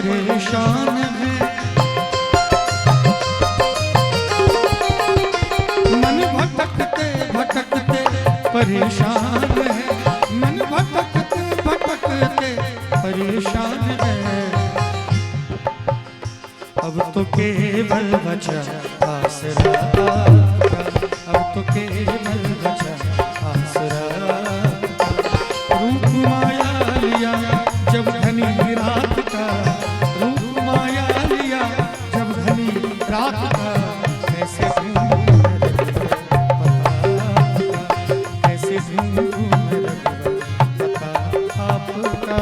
परेशान है। मन भटकते भटकते परेशान है, मन भटकते भटकते परेशान है। अब तो केवल बचा आसरा आपका, अब तो केवल बचा आसरा। रूप माया लिया जब घनी रात का, रूप माया लिया जब घनी रात का। कैसे कैसे पता आपका।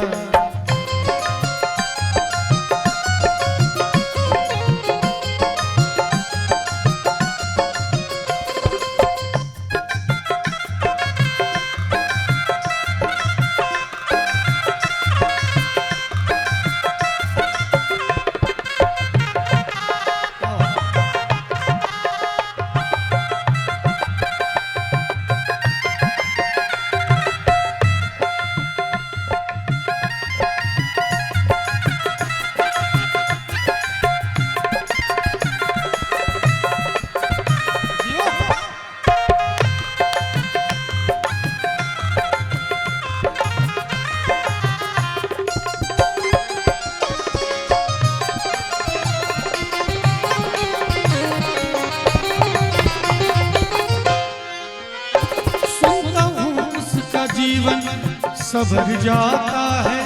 जीवन सवर जाता है,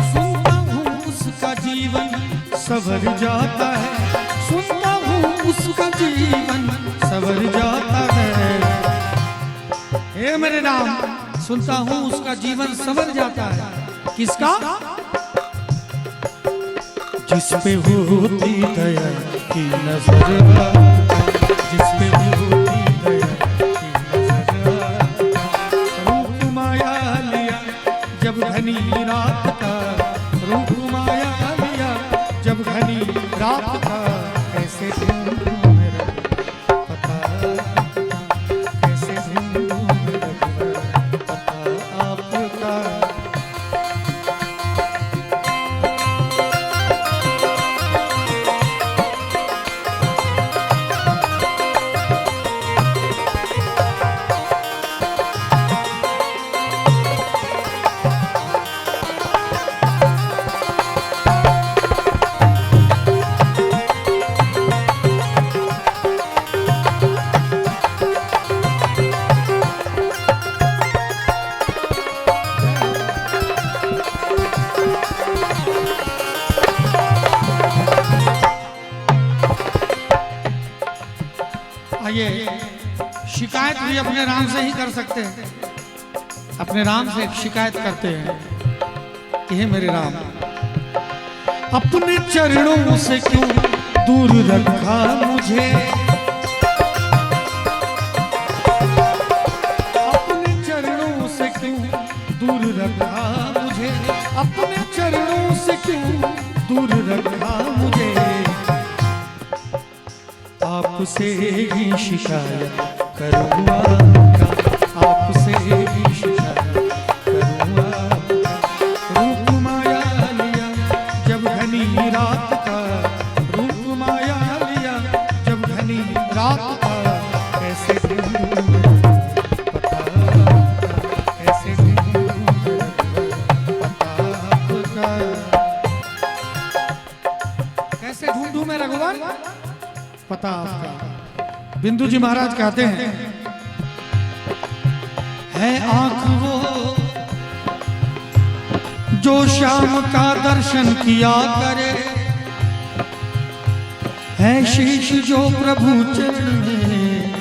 सुनता हूँ उसका जीवन सवर जाता है, सुनता हूँ उसका जीवन सवर जाता है। हे मेरे नाम, सुनता हूँ उसका जीवन सवर जाता है। किसका? जिस पे होती दया की नजर, जिस पे होती जब घनी रात का, रूप माया लिया जब घनी रात का। कैसे ढूंढूं मेरा पता, कैसे ढूंढूं मेरा पता आपका। आइए, शिकायत भी अपने राम से ही कर सकते हैं। अपने राम से शिकायत करते हैं कि हे मेरे राम, अपने चरणों से क्यों दूर रखा मुझे, अपने चरणों से क्यों दूर रखा मुझे, अपने चरणों से क्यों दूर रखा मुझे। आपसे ही शिकायत करूँगा, आपसे ही शिकायत करूँगा। रूप माया लिया जब घनी रात का, रूप माया लिया जब घनी रात का। कैसे ढूंढूं पता, कैसे ढूंढूं पता आपका। कैसे ढूंढूं मैं रघुवर पता आपका। बिंदु जी महाराज कहते हैं, है आंख वो जो श्याम का दर्शन किया करे, है शीश जो प्रभु चरण में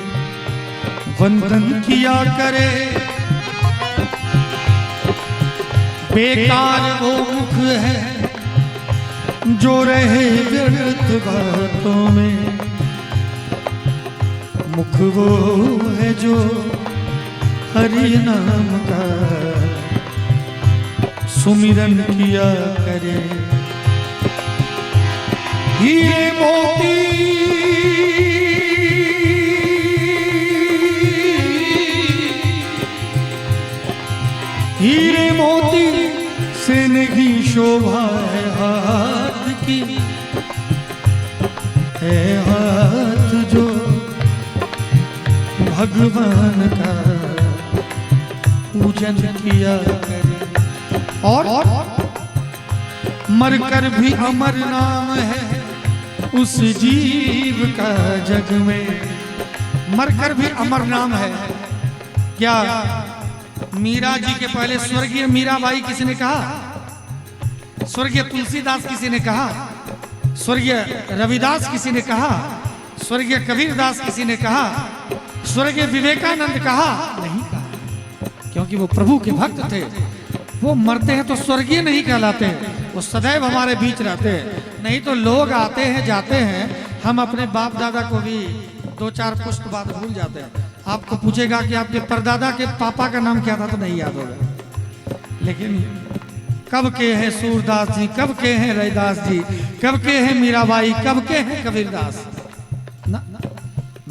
वंदन किया करे। बेकार वो मुख है जो रहे व्यर्थ बातों में, मुख वो है जो हरि नाम का सुमिरन किया करे। हीरे मोती हीरे मोती से नहीं शोभा है हाथ की, है हाथ जो भगवान का पूजन किया करे। और मरकर भी अमर नाम है उस जीव का जग में। मरकर भी अमर नाम है। क्या मीरा जी के पहले स्वर्गीय मीराबाई किसी ने कहा? स्वर्गीय तुलसीदास किसी ने कहा? स्वर्गीय रविदास किसी ने कहा? स्वर्गीय कबीरदास किसी ने कहा? स्वर्गीय विवेकानंद कहा? नहीं कहा, क्योंकि वो प्रभु के भक्त थे। वो मरते हैं तो स्वर्गीय नहीं कहलाते, वो सदैव हमारे बीच रहते हैं। नहीं तो लोग आते हैं जाते हैं, हम अपने बाप दादा को भी 2-4 पुष्ट बाद भूल जाते हैं। आपको पूछेगा कि आपके परदादा के पापा का नाम क्या था तो नहीं याद होगा। लेकिन कब के हैं सूरदास जी, कब के हैं रविदास जी, कब के हैं मीराबाई, कब के हैं कबीरदास।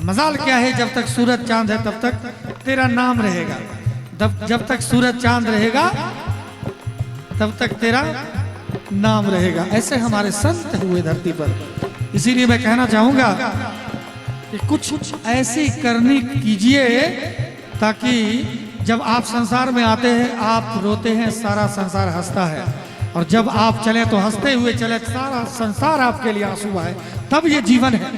मजाल क्या है, जब तक सूरज चांद है तब तक तेरा नाम रहेगा। जब तक सूरज चांद रहेगा तब तक तेरा नाम रहेगा। ऐसे हमारे संत हुए धरती पर। इसीलिए मैं कहना चाहूंगा कि कुछ ऐसी करनी कीजिए ताकि जब आप संसार में आते हैं आप रोते हैं, सारा संसार हंसता है। और जब आप चले तो हंसते हुए चले, सारा संसार आपके लिए आंसू आए, तब ये जीवन है।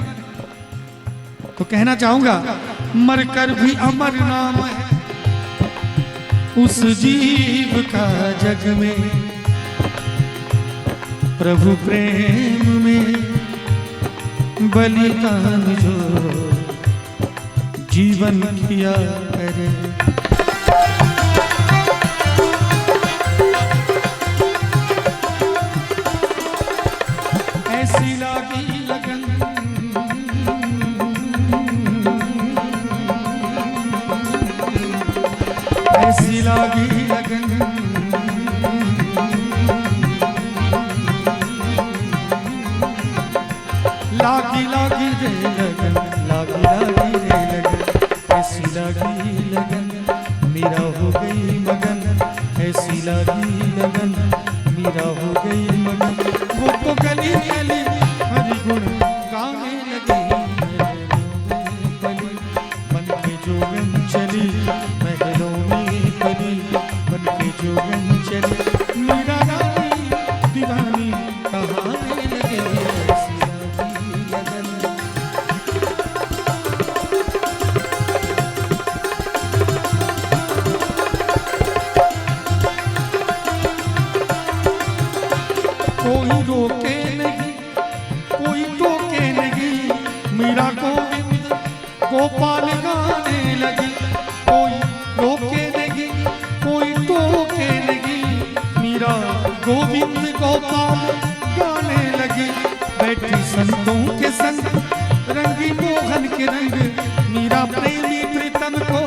तो कहना चाहूंगा मरकर भी अमर नाम है उस जीव का जग में। प्रभु प्रेम में बलिदान जो जीवन किया करे। ऐसी लागी लगन ऐसी लागी लगन लागी लागी रे लगन, लागी लागी रे लगन, ऐसी लागी लगन मेरा हो गई मगन, ऐसी लागी लगन मेरा हो गई मगन। वो तो गली गली हरि गुण गाने लगी, गली बन के जोगन चली, महलों में पली बन के जोगन चली। मेरा रानी दीवानी कहाने लगे, कोई रोके नहीं कोई टोके नहीं, मीरा गोविंद गोपाल गाने लगी। कोई रोके नहीं कोई टोके नहीं, मीरा गोविंद गोपाल गाने लगी। बैठी संतों के संग रंगी मोहन के रंग, मीरा प्रेमी प्रीतम को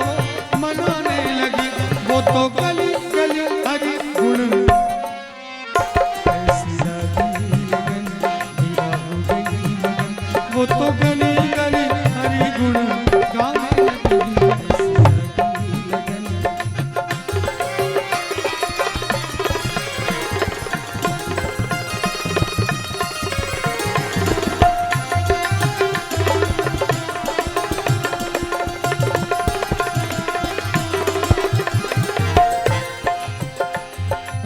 मनाने लगी। वो तो गली गली हरि गुण, वो तो गली गली हरि गुण गाने लगन।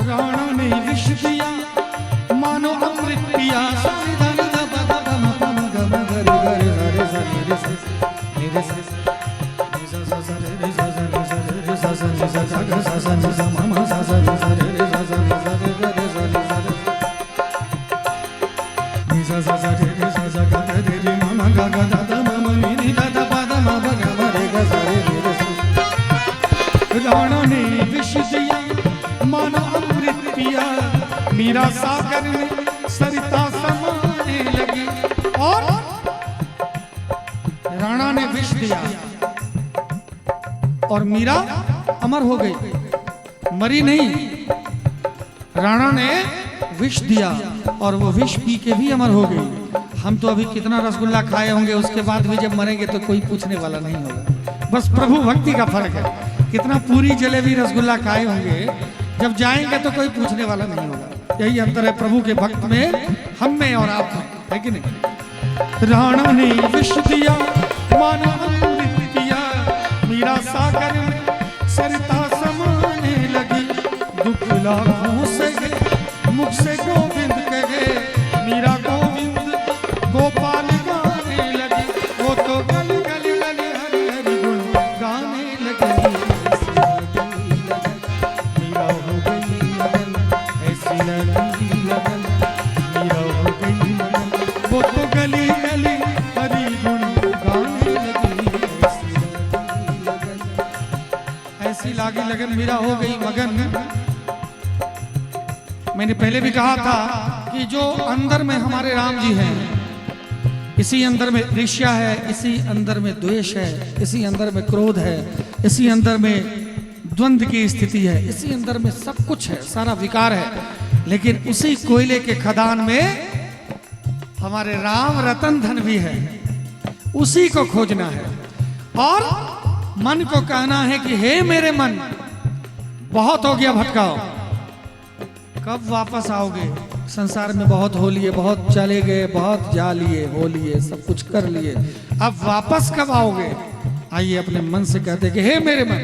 राणा ने विष दिया मानो अमृत पिया, राणा ने विष दिया मानो अमृत पिया, मीरा सागर में सरिता समाने लगी। और राणा ने विष दिया और मीरा अमर हो गई, मरी नहीं। राणा ने विष दिया और वो विष पी के भी अमर हो गई। हम तो अभी कितना रसगुल्ला खाए होंगे, उसके बाद भी जब मरेंगे तो कोई पूछने वाला नहीं होगा। बस प्रभु भक्ति का फर्क है। कितना पूरी जलेबी रसगुल्ला खाए होंगे, जब जाएंगे तो कोई पूछने वाला नहीं होगा। यही अंतर है प्रभु के भक्त में, हम में और आप में, है कि नहीं। राणा ने विष दिया, मानव अमृत पिया, मीरा सागर में सरिता समाने लगी। दुख लाखों से मुख से गोविंद कहे, मीरा गोविंद गोपाल गाने लगी। वो तो गली गली गली हरि हरि गुण गाने लगी। मीरा हो गई मगन, ऐसी लगी लगन, मीरा हो गई मगन। वो तो गली गली हरि गुण गाने लगी। ऐसी लागी लगन, मीरा हो गई मगन। मैंने पहले भी कहा था कि जो अंदर में हमारे राम जी हैं, इसी अंदर में ईर्ष्या है, इसी अंदर में द्वेष है, इसी अंदर में क्रोध है, इसी अंदर में द्वंद्व की स्थिति है, इसी अंदर में सब कुछ है, सारा विकार है। लेकिन उसी कोयले के खदान में हमारे राम रतन धन भी है, उसी को खोजना है। और मन को कहना है कि हे मेरे मन, बहुत हो गया भटकाओ, कब वापस आओगे। संसार में बहुत हो लिए, बहुत चले गए, बहुत जा लिए, हो लिए, सब कुछ कर लिए, अब वापस कब आओगे। आइए अपने मन से कहते कि हे मेरे मन,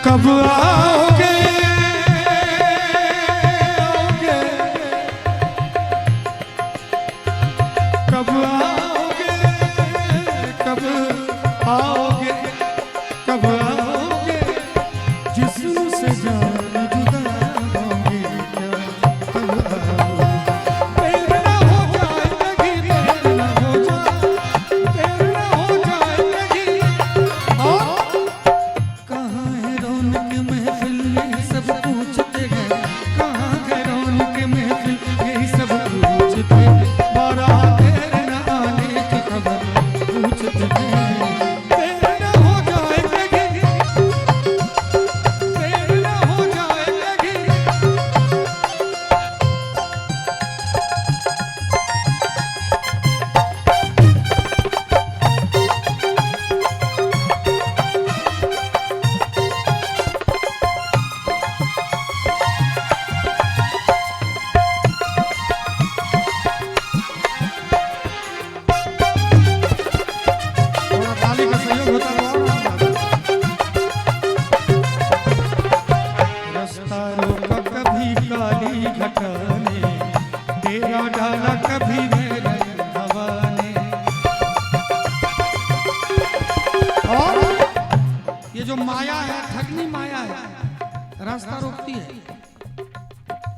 कब आओगे, आओगे, कब आओगे, कब आओगे, कब आओगे, जिस्म से जान जुदा होंगे क्या, कब आओगे। देर न हो जाए लगी, देर न हो जाए, देर न हो जाए लगी। और कहाँ है रौनक महफिल, यही सब पूछते हैं, कहाँ है रौनक महफिल, यही सब पूछते हैं। बारात देर न आने की खबर पूछते हैं। देर न हो जाए लगी, देर न हो जाए लगी। थोड़ा ताली का सहयोग होता तो और मजा आता। रास्ता रोका कभी काली घटा ने, डेरा डाला कभी मेरे हवा ने। और ये जो माया है, ठगनी माया है, रास्ता रोकती है।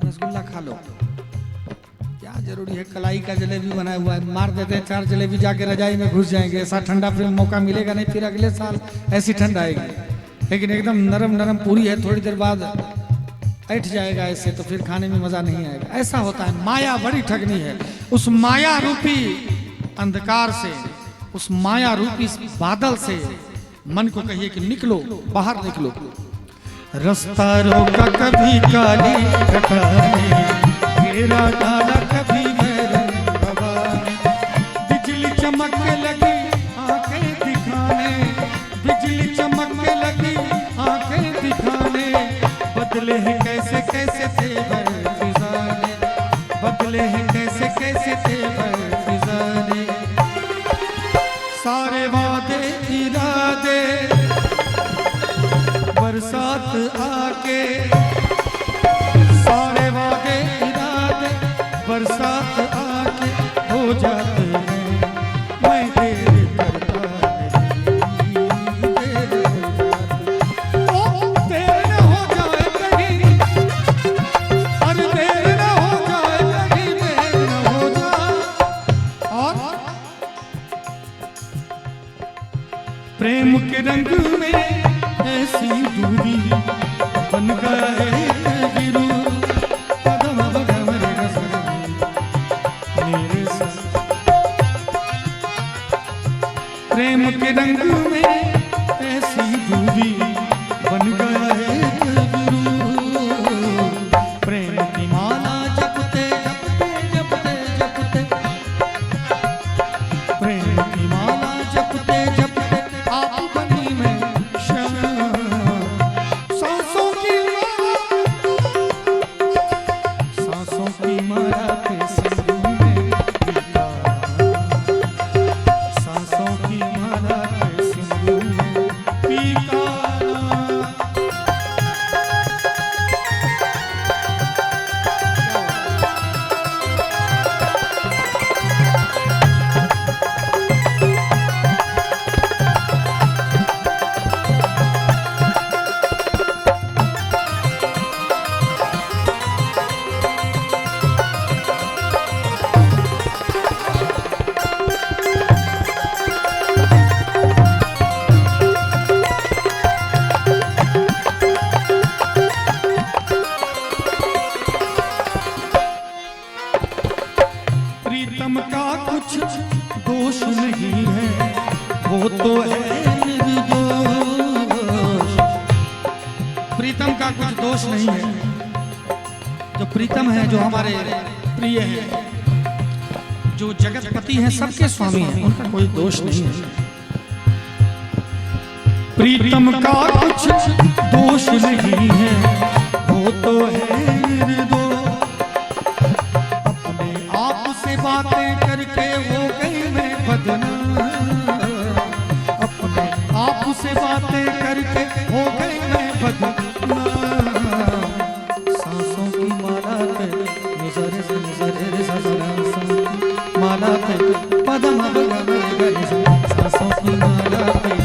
रसगुल्ला खा लो, क्या जरूरी है। कलाई का जलेबी बनाया हुआ है, मार देते हैं 4 जलेबी, जाके रजाई में घुस जाएंगे। ऐसा ठंडा फिर मौका मिलेगा नहीं, फिर अगले साल ऐसी ठंड आएगी। लेकिन एकदम नरम नरम पूरी है, थोड़ी देर बाद ऐठ जाएगा ऐसे, तो फिर खाने में मजा नहीं आएगा। ऐसा होता है, माया बड़ी ठगनी है। उस माया रूपी अंधकार से, उस माया रूपी बादल से मन को कहिए कि निकलो, बाहर निकलो। रास्ता रोका कभी काली घटा ने, घेरा डाला कभी मेरे हवा ने। बिजली चमकने लगी आंखें दिखाने, बिजली चमकने लगी आंखें दिखाने। बदले हैं कैसे कैसे तेवर फिजाने, बदले हैं कैसे कैसे तेवर फिजाने। सारे वादे इरादे बरसात आके, सारे वादे इरादे बरसात आके हो जाते हैं। मैं देर करता नहीं, देर हो जाती। ओ देर न हो जाए कहीं, अरे देर न हो जाए कहीं, देर न हो जाए। और प्रेम के रंग में ऐसी दूरी बन गए गिरू, पदम बगम रस मेरे साथ। प्रेम के रंग में ऐसी दूरी बन गए गिरू। प्रेम की माला जपते जपते जपते जपते, प्रेम की माला जपते जपते आप बनी में प्रीतम का कुछ दोष नहीं है। जो प्रीतम है, जो हमारे प्रिय हैं, जो जगतपति हैं, सबके स्वामी हैं, उनका कोई दोष नहीं है। प्रीतम का कुछ दोष नहीं है, वो तो है निर्दोष। अपने आप से बातें करके हो गई मैं बदनाम। अपने आप से बातें करके हो गई मैं बदनाम। सांसों की माला पे नजर से नजर सजना, माला पे पदम सांसों की माला पे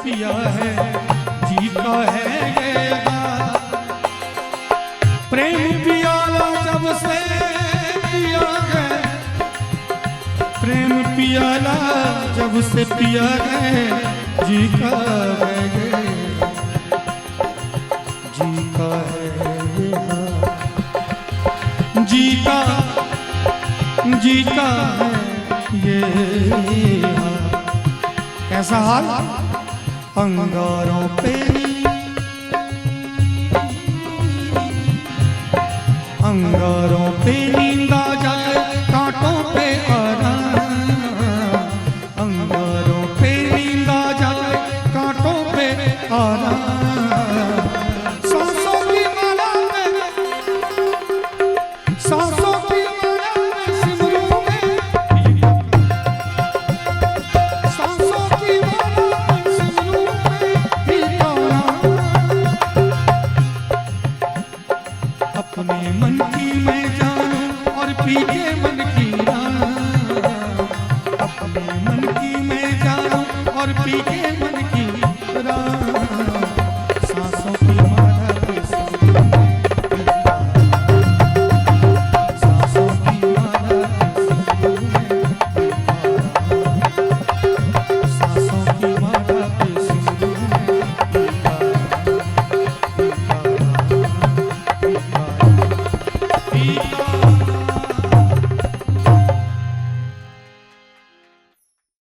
पिया है जीता है प्रेम पियाला जब से पिया है। प्रेम पियाला जब से पिया है, जी का है जी का है जी का है ये कैसा हाल। अंगारों पे अंगारों पे नींद आ जाए, कांटों पे आराम। अंगारों पे नींद आ जाए, कांटों पे आराम। सांसों की माला में, सांसों की माला में सिमरू में, सांसों की माला में सिमरू में अपने मन की मैं जानूं और पी